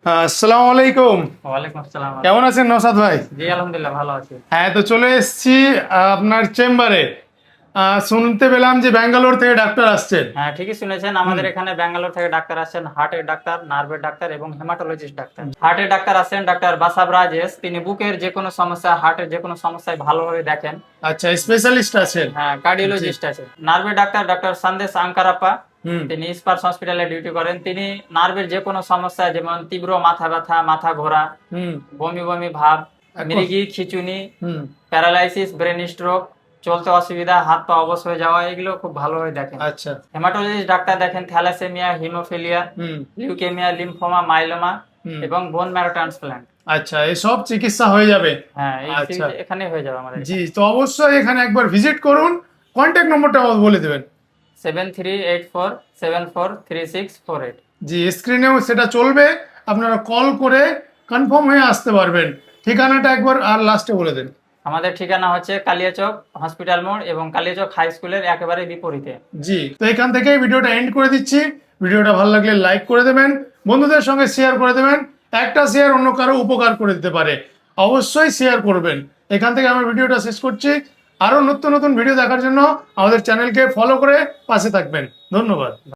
আসসালামু আলাইকুম। ওয়ালাইকুম আসসালাম। কেমন আছেন নওশাদ ভাই? জি আলহামদুলিল্লাহ ভালো আছি। হ্যাঁ, তো চলে এসেছি আপনার চেম্বারে। শুনতে পেলাম যে ব্যাঙ্গালোর থেকে ডাক্তার আসছেন। হ্যাঁ ঠিকই শুনেছেন, আমাদের এখানে ব্যাঙ্গালোর থেকে ডাক্তার আসেন, হার্টের ডাক্তার, নার্ভের ডাক্তার এবং হেমাটোলজিস্ট ডাক্তার। হার্টের ডাক্তার আছেন ডাক্তার বাসাব রাজেশ, তিনি বুকের যে কোনো সমস্যা, হার্টের যে কোনো সমস্যায় ভালোভাবে দেখেন। আচ্ছা, স্পেশালিস্ট আছেন। হ্যাঁ কার্ডিওলজিস্ট আছে। নার্ভের ডাক্তার ডাক্তার সন্দেশ আঙ্কারাপ্পা, হুম। তিনি স্পার্স হসপিটালে ডিউটি করেন। তিনি নার্ভের যে কোনো সমস্যা, যেমন তীব্র মাথা ব্যথা, মাথা ঘোরা, হুম। বমি বমি ভাব, এখন- মৃগী, খিঁচুনি, হুম। প্যারালাইসিস, ব্রেন স্ট্রোক, চলতে অসুবিধা, হাত পা অবশ হয়ে যাওয়া, এগুলো খুব ভালোভাবে দেখেন। আচ্ছা। হেমাটোলজিস্ট ডাক্তার দেখেন থ্যালাসেমিয়া, হিমোফিলিয়া, হুম। লিউকেমিয়া, লিম্ফোমা, মাইলোমা হুম। এবং বোন ম্যারো ট্রান্সপ্ল্যান্ট। আচ্ছা, এসব চিকিৎসা হয়ে যাবে। হ্যাঁ এই আচ্ছা। এখানে হয়ে যাবে আমাদের। জি, তো অবশ্যই এখানে একবার ভিজিট করুন। কন্ট্যাক্ট নম্বরটা বলে দেবেন। 7384743648। জি, স্ক্রিনেও সেটা চলবে, আপনারা কল করে কনফার্ম হয়ে আসতে পারবেন। ঠিকানাটা একবার আর লাস্টে বলে দেন। আমাদের ঠিকানা হচ্ছে কালিয়াচক হসপিটাল মোড় এবং কালিয়াচক হাই স্কুলের একেবারে বিপরীতে। জি, তো এখান থেকেই ভিডিওটা এন্ড করে দিচ্ছি। ভিডিওটা ভালো লাগলে লাইক করে দেবেন, বন্ধুদের সঙ্গে শেয়ার করে দেবেন। একটা শেয়ার অন্য কারো উপকার করে দিতে পারে, অবশ্যই শেয়ার করবেন। এখান থেকে আমরা ভিডিওটা শেষ করছি। আরো নতুন নতুন ভিডিও দেখার জন্য আমাদের চ্যানেলকে ফলো করে পাশে থাকবেন। ধন্যবাদ।